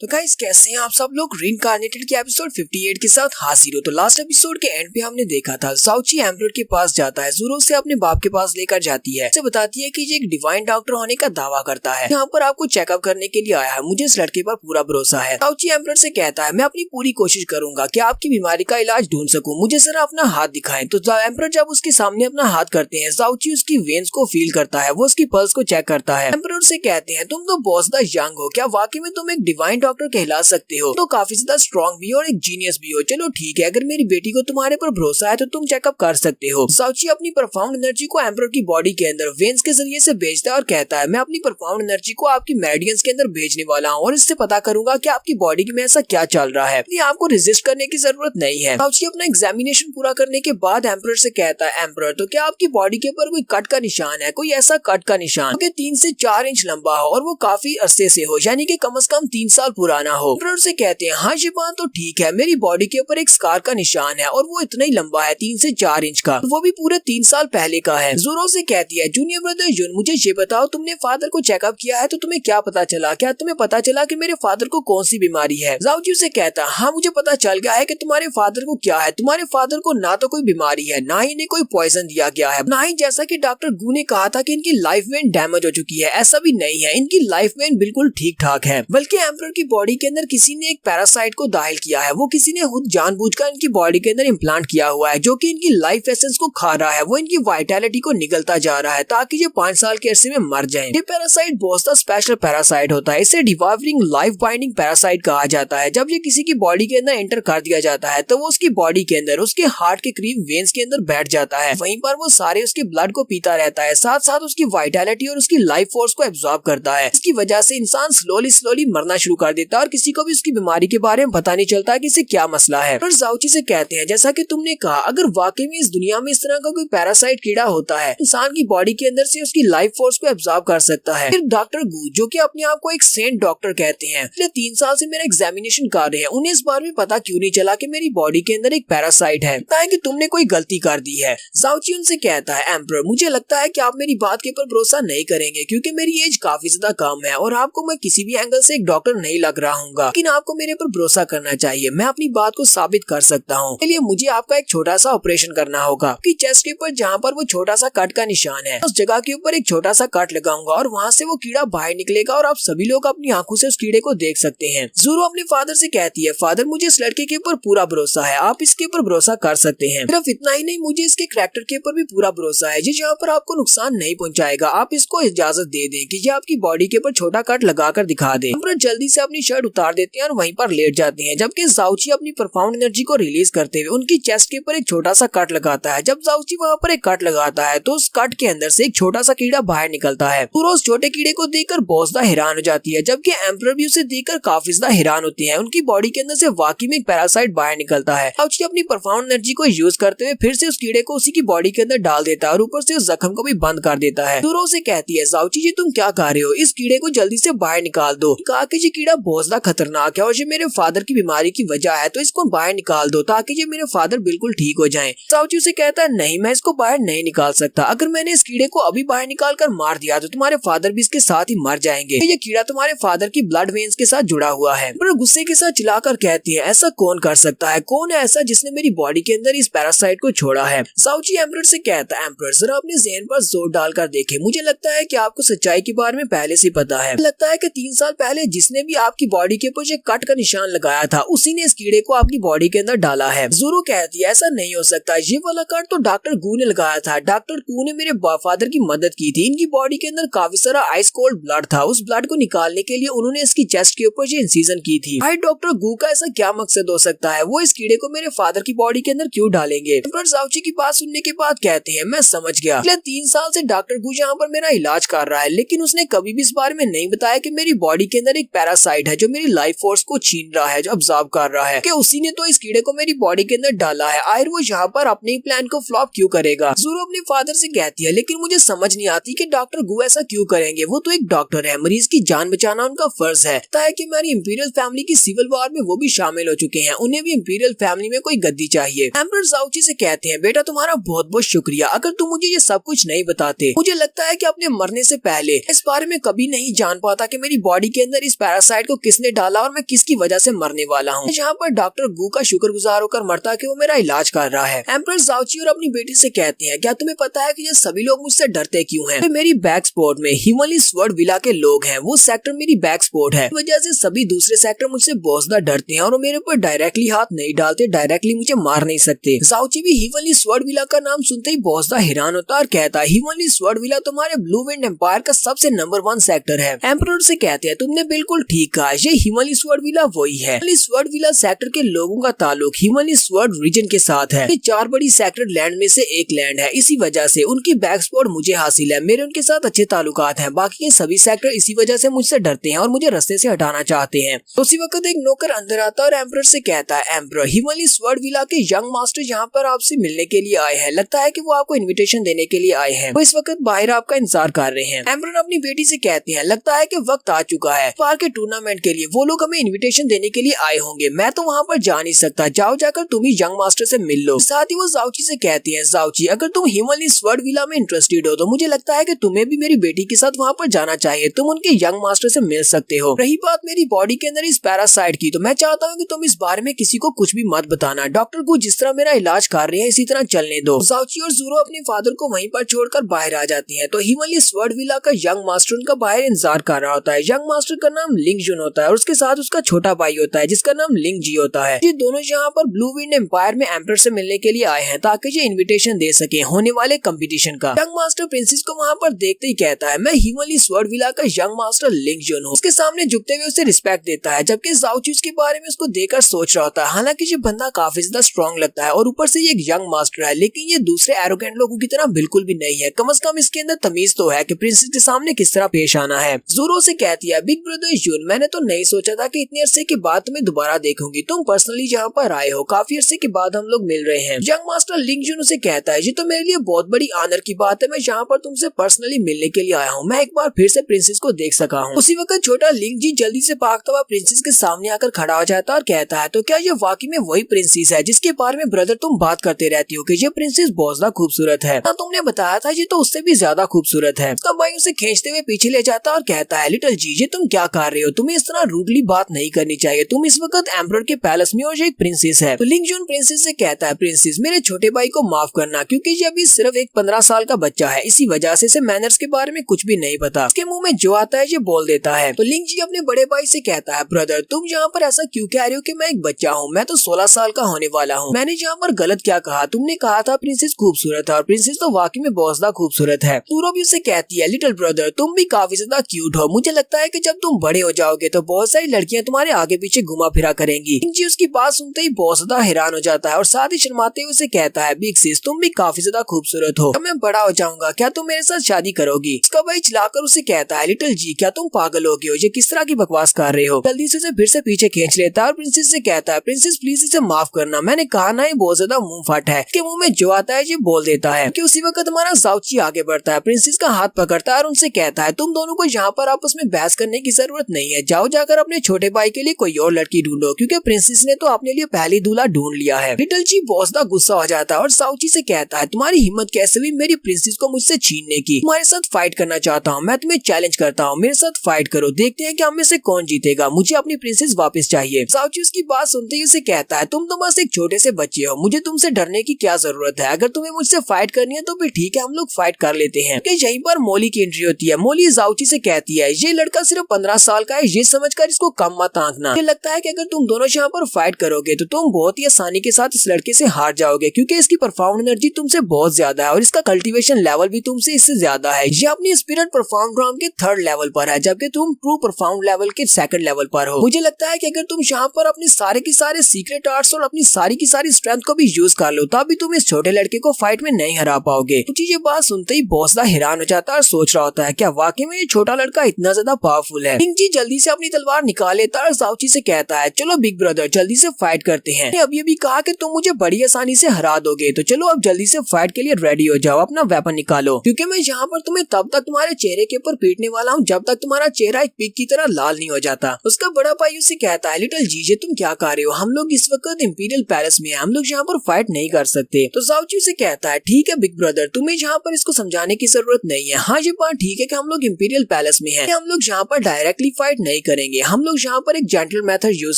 तो गाइस कैसे हैं आप सब लोग। रीइंकार्नेटेड के एपिसोड 58 के साथ हाजिर हो। तो लास्ट एपिसोड के एंड पे हमने देखा था ज़ाओची एम्परर के पास जाता है, ज़ोरो से अपने बाप के पास लेकर जाती है, उसे बताती है कि ये एक डिवाइन डॉक्टर होने का दावा करता है, यहाँ पर आपको चेकअप करने के लिए आया है, मुझे इस लड़के पर पूरा भरोसा है। ज़ाओची एम्परर से कहता है मैं अपनी पूरी कोशिश करूंगा कि आपकी बीमारी का इलाज ढूंढ सकूं, मुझे जरा अपना हाथ दिखाएं। तो एम्परर जब उसके सामने अपना हाथ करते हैं, ज़ाओची उसकी वेन्स को फील करता है, वो उसकी पल्स को चेक करता है। एम्परर से कहते हैं तुम तो बहुत ज्यादा यंग हो, क्या वाकई में तुम एक डिवाइन डॉक्टर कहला सकते हो, तो काफी ज्यादा स्ट्रॉन्ग भी और एक जीनियस भी हो। चलो ठीक है, अगर मेरी बेटी को तुम्हारे पर भरोसा है तो तुम चेकअप कर सकते हो। ज़ाओची अपनी परफाउंड एनर्जी को एम्परर की बॉडी के अंदर वेन्स के जरिए से भेजता है और कहता है मैं अपनी परफाउंड एनर्जी को आपकी मेरिडियंस के अंदर भेजने वाला हूँ और इससे पता करूंगा कि आपकी बॉडी में ऐसा क्या चल रहा है, ये आपको रेजिस्ट करने की जरूरत नहीं है। ज़ाओची अपना एग्जामिनेशन पूरा करने के बाद एम्परर से कहता है एम्परर तो क्या आपकी बॉडी के ऊपर कोई कट का निशान है, कोई ऐसा कट का निशान जो 3 से 4 इंच लंबा हो और वो काफी अरसे से हो, यानी कि कम से कम 3 साल पुराना हो। एम्परर से कहते हैं हाँ ये बात तो ठीक है, मेरी बॉडी के ऊपर एक स्कार का निशान है और वो इतना ही लंबा है, 3 से 4 इंच का, वो भी पूरे 3 साल पहले का है। ज़ोरो से कहती है जूनियर ब्रदर जुन, मुझे ये बताओ तुमने फादर को चेकअप किया है तो तुम्हें क्या पता चला, क्या तुम्हें पता चला कि मेरे फादर को कौन सी बीमारी है। ज़ाओची से कहता है हाँ मुझे पता चल गया है कि तुम्हारे फादर को क्या है, तुम्हारे फादर को ना तो कोई बीमारी है, ना ही इन्हें कोई पॉइजन दिया गया है, ना ही जैसा कि डॉक्टर गू ने कहा था कि इनकी लाइफ वेन डैमेज हो चुकी है, ऐसा भी नहीं है, इनकी लाइफ वेन बिल्कुल ठीक ठाक है। बल्कि एम्परर की बॉडी के अंदर किसी ने एक पैरासाइट को दाखिल किया है, वो किसी ने खुद जानबूझकर इनकी बॉडी के अंदर इम्प्लांट किया हुआ है, जो कि इनकी लाइफ एसेंस को खा रहा है, वो इनकी वाइटैलिटी को निगलता जा रहा है ताकि ये 5 साल के अरसे में मर जाएं। ये पैरासाइट बहुत सा स्पेशल पैरासाइट होता है, इसे डिवाइवरिंग लाइफ बाइंडिंग पैरासाइट कहा जाता है। जब ये किसी की बॉडी के अंदर एंटर कर दिया जाता है तो वो उसकी बॉडी के अंदर उसके हार्ट के करीब वेन्स के अंदर बैठ जाता है, वहीं पर वो सारे उसके ब्लड को पीता रहता है, साथ साथ उसकी वाइटैलिटी और उसकी लाइफ फोर्स को एब्जॉर्ब करता है। इसकी वजह से इंसान स्लोली मरना शुरू कर देता है और किसी को भी उसकी बीमारी के बारे में पता नहीं चलता कि इसे क्या मसला है। पर ज़ाओची से कहते हैं जैसा कि तुमने कहा, अगर वाकई में इस दुनिया में इस तरह का कोई पैरासाइट कीड़ा होता है, इंसान की बॉडी के अंदर से उसकी लाइफ फोर्स को एब्जॉर्ब कर सकता है। फिर डॉक्टर गू जो कि अपने आप को एक सेंट डॉक्टर कहते हैं, पिछले 3 साल से मेरा एग्जामिनेशन कर रहे हैं, उन्हें इस बार में पता क्यों नहीं चला कि मेरी बॉडी के अंदर एक पैरासाइट है, कि तुमने कोई गलती कर दी है। ज़ाओची उनसे कहता है एम्परर मुझे लगता है कि आप मेरी बात के ऊपर भरोसा नहीं करेंगे क्योंकि मेरी एज काफी ज्यादा कम है और आपको मैं किसी भी एंगल से एक डॉक्टर नहीं लग रहा हूँ, लेकिन आपको मेरे पर भरोसा करना चाहिए, मैं अपनी बात को साबित कर सकता हूँ। इसलिए मुझे आपका एक छोटा सा ऑपरेशन करना होगा कि चेस्ट के ऊपर जहाँ पर वो छोटा सा कट का निशान है, उस जगह के ऊपर एक छोटा सा कट लगाऊंगा और वहाँ से वो कीड़ा बाहर निकलेगा और आप सभी लोग अपनी आंखों से उस कीड़े को देख सकते हैं। ज़ोरो अपने फादर से कहती है फादर मुझे इस लड़के के ऊपर पूरा भरोसा है, आप इसके ऊपर भरोसा कर सकते हैं। सिर्फ इतना ही नहीं, मुझे इसके करैक्टर के ऊपर भी पूरा भरोसा है, जहाँ पर आपको नुकसान नहीं पहुँचाएगा, आप इसको इजाजत दे दें कि ये आपकी बॉडी के ऊपर छोटा कट लगा कर दिखा दे। एम्परर जल्दी से अपनी शर्ट उतार देते हैं और वहीं पर लेट जाते हैं, जबकि ज़ाओची अपनी परफाउंड एनर्जी को रिलीज करते हुए उनकी चेस्ट के ऊपर एक छोटा सा कट लगाता है। जब ज़ाओची वहाँ पर एक कट लगाता है तो उस कट के अंदर से एक छोटा सा कीड़ा बाहर निकलता है। पूरा उस छोटे कीड़े को देखकर बहुत ज्यादा हैरान हो जाती है, जबकि एम्परर भी उसे देखकर काफी ज्यादा हैरान होती है। उनकी बॉडी के अंदर से वाकई में एक पैरासाइट बाहर निकलता है। ज़ाओची अपनी परफाउंड एनर्जी को यूज करते हुए फिर से उस कीड़े को उसी की बॉडी के अंदर डाल देता है और ऊपर से उस जख्म को भी बंद कर देता है। ज़ोरो से कहती है ज़ाओची जी तुम क्या कर रहे हो, इस कीड़े को जल्दी से बाहर निकाल दो, कहा कि ये कीड़ा बहुत ज्यादा खतरनाक है और ये मेरे फादर की बीमारी की वजह है, तो इसको बाहर निकाल दो ताकि ये मेरे फादर बिल्कुल ठीक हो जाएं। ज़ाओची से कहता है नहीं मैं इसको बाहर नहीं निकाल सकता, अगर मैंने इस कीड़े को अभी बाहर निकाल कर मार दिया तो तुम्हारे फादर भी इसके साथ ही मर जाएंगे, ये कीड़ा तुम्हारे फादर की ब्लड वेन्स के साथ जुड़ा हुआ है। पर गुस्से के साथ चिल्लाकर कहती है ऐसा कौन कर सकता है, कौन है ऐसा जिसने मेरी बॉडी के अंदर इस पैरासाइट को छोड़ा है। ज़ाओची एम्परर से कहता है एम्परर जरा अपने ज़हन पर जोर डालकर देखें, मुझे लगता है कि आपको सच्चाई के बारे में पहले से पता है, लगता है कि 3 साल पहले जिसने भी आपकी बॉडी के ऊपर कट का निशान लगाया था उसी ने इस कीड़े को आपकी बॉडी के अंदर डाला है। ज़ोरो कहती है ऐसा नहीं हो सकता, ये वाला कट तो डॉक्टर गू ने लगाया था, डॉक्टर गू ने मेरे फादर की मदद की थी, इनकी बॉडी के अंदर काफी सारा आइस कोल्ड ब्लड था, उस ब्लड को निकालने के लिए उन्होंने इसकी चेस्ट के ऊपर ये इंसिजन की थी। भाई डॉक्टर गू का ऐसा क्या मकसद हो सकता है, वो इस कीड़े को मेरे फादर की बॉडी के अंदर क्यों डालेंगे। ज़ाओची की बात सुनने के बाद कहते हैं मैं समझ गया, पिछले 3 साल से डॉक्टर गू यहाँ पर मेरा इलाज कर रहा है, लेकिन उसने कभी भी इस बारे में नहीं बताया कि मेरी बॉडी के अंदर एक पैरासाइट है जो मेरी लाइफ फोर्स को छीन रहा है, जो अब्जॉर्ब कर रहा है, कि उसी ने तो इस कीड़े को मेरी बॉडी के अंदर डाला है, आखिर वो यहाँ पर अपने प्लान को फ्लॉप क्यों करेगा। ज़ोरो अपने फादर से कहती है लेकिन मुझे समझ नहीं आती कि डॉक्टर गू ऐसा क्यों करेंगे, वो तो एक डॉक्टर है, मरीज की जान बचाना उनका फर्ज है, कि हमारी इंपीरियल फैमिली की सिविल वॉर में वो भी शामिल हो चुके हैं, उन्हें भी इंपीरियल फैमिली में कोई गद्दी चाहिए। एम्परर ज़ाओची से कहते हैं बेटा तुम्हारा बहुत बहुत शुक्रिया, अगर तुम मुझे ये सब कुछ नहीं बताते मुझे लगता है कि अपने मरने से पहले इस बारे में कभी नहीं जान पाता कि मेरी बॉडी के अंदर इस पैरासाइट को किसने डाला और मैं किसकी वजह से मरने वाला हूँ। जहाँ पर डॉक्टर गू का शुक्रगुजार होकर मरता है कि वो मेरा इलाज कर रहा है। एम्परर जाओची और अपनी बेटी से कहते हैं, क्या तुम्हें पता है कि ये सभी लोग मुझसे डरते क्यों हैं? मेरी बैक स्पोर्ट में हिमली स्वर्ड विला के लोग हैं, वो सेक्टर मेरी बैक स्पोर्ट है, वजह से सभी दूसरे सेक्टर मुझसे बहुत ज्यादा डरते हैं और वो मेरे ऊपर डायरेक्टली हाथ नहीं डालते, डायरेक्टली मुझे मार नहीं सकते। जाओची भी हिमली स्वर्ड विला का नाम सुनते ही बहुत ज्यादा हैरान होता है और कहता है, हिमली स्वर्ड विला तुम्हारे ब्लू विंड एम्पायर का सबसे नंबर 1 सेक्टर है। एम्परर से कहते हैं, तुमने बिल्कुल ठीक कहा, ये हिमली स्वर्ड विला वही है। हिमली स्वर्ड विला सेक्टर के लोगों का ताल्लुक हिमली स्वर्ड रीजन के साथ है। ये 4 बड़ी सेक्टर लैंड में से एक लैंड है, इसी वजह से उनकी बैक स्पोर्ट मुझे हासिल है। मेरे उनके साथ अच्छे ताल्लुकात हैं, बाकी ये सभी सेक्टर इसी वजह से मुझसे डरते हैं और मुझे रास्ते से हटाना चाहते हैं। उसी वक्त एक नौकर अंदर आता है और एम्परर से कहता है, एम्परर हिमली स्वर्ड विला के यंग मास्टर यहाँ पर आपसे मिलने के लिए आए हैं, लगता है कि वो आपको इनविटेशन देने के लिए आए हैं, वो इस वक्त बाहर आपका इंतजार कर रहे हैं। एम्परर अपनी बेटी से कहते हैं, लगता है कि वक्त आ चुका है पार के टूर्नामेंट के लिए, वो लोग हमें इनविटेशन देने के लिए आए होंगे, मैं तो वहाँ पर जा नहीं सकता, जाओ जाकर तुम ही यंग मास्टर से मिल लो। साथ ही वो जाओची से कहती है, जाओची अगर तुम हिमली स्वर्ड विला में इंटरेस्टेड हो तो मुझे लगता है कि तुम्हें भी मेरी बेटी के साथ वहाँ पर जाना चाहिए, तुम उनके यंग मास्टर से मिल सकते हो। रही बात मेरी बॉडी के अंदर इस पैरासाइट की, तो मैं चाहता हूँ कि तुम इस बारे में किसी को कुछ भी मत बताना, डॉक्टर को जिस तरह मेरा इलाज कर रहे हैं इसी तरह चलने दो। जाओची और ज़ूरो अपने फादर को वहीं पर छोड़कर बाहर आ जाती हैं, तो हिमली स्वर्ड विला का यंग मास्टर उनका बाहर इंतजार कर रहा होता है। यंग मास्टर का नाम लिंग जुन होता है और उसके साथ उसका छोटा भाई होता है जिसका नाम लिंग जी होता है। ये दोनों यहाँ पर ब्लू विंड एम्पायर में एम्परर से मिलने के लिए आए हैं ताकि ये इनविटेशन दे सके होने वाले कंपटीशन का। यंग मास्टर प्रिंसेस को वहाँ पर देखते ही कहता है, मैं हिमली स्वर्ड विला का यंग मास्टर लिंग जुन हूँ। उसके सामने झुकते हुए उसे रिस्पेक्ट देता है, जबकि जाओची उसके बारे में उसको देखकर सोच रहा होता है। हालांकि ये बंदा काफी ज्यादा स्ट्रॉन्ग लगता है और ऊपर से ये एक यंग मास्टर है, लेकिन ये दूसरे एरोगेंट लोगों की तरह बिल्कुल भी नहीं है। कम से कम इसके अंदर तमीज तो है कि प्रिंसेस के सामने किस तरह पेश आना है। ज़ूरो से कहती है, बिग ब्रदर जून, मैंने तो नहीं सोचा था कि इतने अरसे के बाद तुम्हें दोबारा देखूंगी, तुम पर्सनली यहाँ पर आए हो, काफी अरसे के बाद हम लोग मिल रहे हैं। यंग मास्टर लिंग जून उसे कहता है, ये तो मेरे लिए बहुत बड़ी ऑनर की बात है, मैं यहाँ पर तुमसे पर्सनली मिलने के लिए आया हूँ, मैं एक बार फिर से प्रिंसेस को देख सका हूँ। उसी वक्त छोटा लिंग जी जल्दी से भागता हुआ प्रिंसेस के सामने आकर खड़ा हो जाता है और कहता है, तो क्या ये वाकई में वही प्रिंसेस है जिसके बारे में ब्रदर तुम बात करते रहती हो कि ये प्रिंसेस बहुत ज्यादा खूबसूरत है? ना तुमने बताया था ये तो उससे भी ज्यादा खूबसूरत है। तब भाई उसे खींचते हुए पीछे ले जाता और कहता है, लिटिल जी ये तुम क्या कर रहे हो, तुम्हें इस तरह रूडली बात नहीं करनी चाहिए, तुम इस वक्त एम्परर के पैलेस में और एक प्रिंसेस है। तो लिंग जून प्रिंसेस से कहता है, प्रिंसेस मेरे छोटे भाई को माफ करना, क्योंकि ये अभी सिर्फ एक 15 साल का बच्चा है, इसी वजह से इसे मैनर्स के बारे में कुछ भी नहीं पता, इसके मुंह में जो आता है ये बोल देता है। तो लिंग जी अपने बड़े भाई से कहता है, ब्रदर तुम यहाँ पर ऐसा क्यों कह रहे हो कि मैं एक बच्चा हूँ, मैं तो 16 साल का होने वाला हूँ, मैंने यहाँ पर गलत क्या कहा? तुमने कहा था प्रिंसेस खूबसूरत है और प्रिंसेस तो वाकई में बहुत ज्यादा खूबसूरत है। ज़ूरो भी उसे कहती है, लिटिल ब्रदर तुम भी काफी ज्यादा क्यूट हो, मुझे लगता है कि जब तुम बड़े हो जाओगे तो बहुत सारी लड़कियां तुम्हारे आगे पीछे घुमा फिरा करेंगी। लिंग जी उसकी बात सुनते ही बहुत ज्यादा हैरान हो जाता है और साथ ही शर्माते हुए उसे कहता है, बिग सिस तुम भी काफी ज्यादा खूबसूरत हो, मैं बड़ा हो जाऊंगा, क्या तुम मेरे साथ शादी करोगी? उसका भाई चिल्लाकर उसे कहता है, लिटिल जी क्या तुम पागल हो गए हो, ये किस तरह की बकवास कर रहे हो? जल्दी से फिर से पीछे खींच लेता है और प्रिंसेस से कहता है, प्रिंसेस प्लीज इसे माफ करना, मैंने कहा ना ये बहुत ज्यादा मुंह फट है, इसके मुंह में जो आता है ये बोल देता है। कि उसी वक्त हमारा जाओची आगे बढ़ता है, प्रिंसेस का हाथ पकड़ता है और उनसे कहता है, तुम दोनों को यहाँ पर आपस में बहस करने की जरूरत नहीं है, जाओ जाकर अपने छोटे भाई के लिए कोई और लड़की ढूंढो, क्योंकि प्रिंसेस ने तो अपने लिए पहली दूल्हा ढूंढ लिया है। लिटिल जी बहुत ज्यादा गुस्सा हो जाता है और जाओची से कहता है, तुम्हारी हिम्मत कैसे हुई मेरी प्रिंसेस को मुझसे छीनने की? तुम्हारे साथ फाइट करना चाहता हूँ, मैं तुम्हें चैलेंज करता हूँ, मेरे साथ फाइट करो, देखते हैं कि हम में से कौन जीतेगा, मुझे अपनी प्रिंसेस वापस चाहिए। जाओची उसकी बात सुनते ही उसे कहता है, तुम तो बस एक छोटे से बच्चे हो, मुझे तुमसे डरने की क्या जरूरत है, अगर तुम्हें मुझसे फाइट करनी है तो फिर ठीक है, हम लोग फाइट कर लेते हैं। कि यहीं पर मोली की एंट्री होती है। मोली जाओची से कहती है, ये लड़का सिर्फ 15 साल का है, ये समझकर इसको कम मत आंकना, मुझे लगता है कि अगर तुम दोनों यहाँ पर फाइट करोगे तो तुम बहुत ही आसानी के साथ इस लड़के से हार जाओगे, क्योंकि इसकी परफॉर्म एनर्जी तुमसे बहुत ज्यादा है और इसका कल्टीवेशन लेवल भी तुमसे इससे ज्यादा है। ये अपनी स्पिरिट परफॉर्म ड्राम के 3rd लेवल पर है, जबकि तुम ट्रू परफॉर्म लेवल के 2nd लेवल पर हो। मुझे लगता है कि अगर तुम यहाँ पर अपने सारे के सारे सीक्रेट आर्ट्स और अपनी सारी की सारी स्ट्रेंथ को भी यूज कर लो, तब भी तुम इस छोटे लड़के को फाइट में नहीं हरा पाओगे। मुझे ये बात सुनते ही बहुत ज्यादा हैरान हो जाता है और सोच रहा होता है, क्या वाकई में ये छोटा लड़का इतना ज्यादा पावरफुल है? लिंग जी जल्दी से अपनी तलवार निकाल लेता है और जाओची से कहता है, चलो बिग ब्रदर जल्दी से फाइट करते हैं, अभी अभी कहा कि तुम मुझे बड़ी आसानी से हरा दोगे, तो चलो अब जल्दी से फाइट के लिए रेडी हो जाओ, अपना वेपन निकालो, क्योंकि मैं यहाँ पर तुम्हें तब तक तुम्हारे चेहरे के ऊपर पीटने वाला हूँ जब तक तुम्हारा चेहरा एक पिग की तरह लाल नहीं हो जाता। उसका बड़ा भाई उसे कहता है, लिटिल जी ये तुम क्या कर रहे हो, हम लोग इस वक्त इंपीरियल पैलेस में है, हम लोग यहाँ पर फाइट नहीं कर सकते। तो जाओची उसे कहता है, ठीक है बिग ब्रदर, तुम्हें यहाँ पर इसको समझाने की जरूरत नहीं है, हाँ ये बात ठीक है कि हम लोग इंपीरियल पैलेस में हैं, हम लोग यहाँ पर डायरेक्टली फाइट नहीं नहीं करेंगे। हम लोग यहाँ पर एक जेंटल मेथड यूज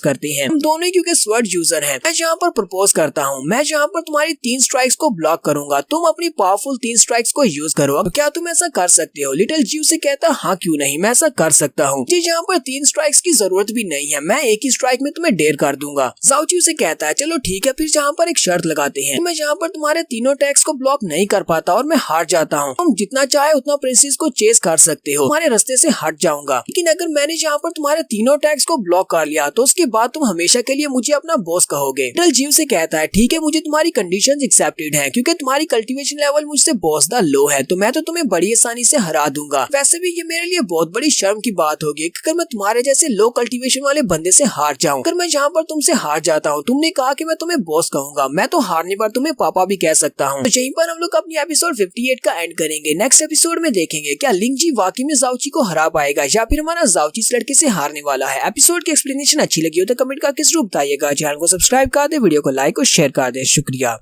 करते हैं। हम दोनों ही क्योंकि स्वर्ड यूजर हैं। मैं यहाँ पर प्रपोज करता हूँ, मैं यहाँ पर तुम्हारी 3 स्ट्राइक्स को ब्लॉक करूंगा, तुम अपनी पावरफुल 3 स्ट्राइक्स को यूज करो। अब क्या तुम ऐसा कर सकते हो? लिटिल जी से कहता है हाँ क्यों नहीं, मैं ऐसा कर सकता हूँ। जी यहाँ पर 3 स्ट्राइक्स की जरूरत भी नहीं है, मैं एक ही स्ट्राइक में तुम्हें डेर कर दूंगा। जाओची से कहता है चलो ठीक है, फिर यहाँ पर एक शर्त लगाते हैं। मैं यहाँ पर तुम्हारे तीनों टैक्स को ब्लॉक नहीं कर पाता और मैं हार जाता हूँ। तुम जितना चाहे उतना प्रिंसेस को चेस कर सकते हो, तुम्हारे रास्ते से हट जाऊंगा। लेकिन अगर मैंने यहाँ पर तुम्हारे तीनों टैक्स को ब्लॉक कर लिया तो उसके बाद तुम हमेशा के लिए मुझे अपना बॉस कहोगे। लिटिल जीव से कहता है ठीक है, मुझे तुम्हारी कंडीशंस एक्सेप्टेड हैं, क्योंकि तुम्हारी कल्टीवेशन लेवल मुझसे बहुत ज्यादा लो है, तो मैं तो तुम्हें बड़ी आसानी से हरा दूंगा। वैसे भी ये मेरे लिए बहुत बड़ी शर्म की बात होगी कि अगर मैं तुम्हारे जैसे लो कल्टीवेशन वाले बंदे से हार जाऊं। अगर मैं यहाँ पर तुमसे हार जाता हूँ, तुमने कहा कि मैं तुम्हें बॉस कहूंगा, मैं तो हारने पर तुम्हें पापा भी कह सकता हूँ। तो यहीं पर हम लोग अपनी एपिसोड 58 का एंड करेंगे। नेक्स्ट एपिसोड में देखेंगे क्या लिंगजी वाकई में जाओची को हरा पाएगा या फिर हमारा जाओची इस लड़के से हारने वाला है। एपिसोड की एक्सप्लेनेशन अच्छी लगी हो तो कमेंट करके जरूर बताइएगा। चैनल को सब्सक्राइब कर दे, वीडियो को लाइक और शेयर कर दे। शुक्रिया।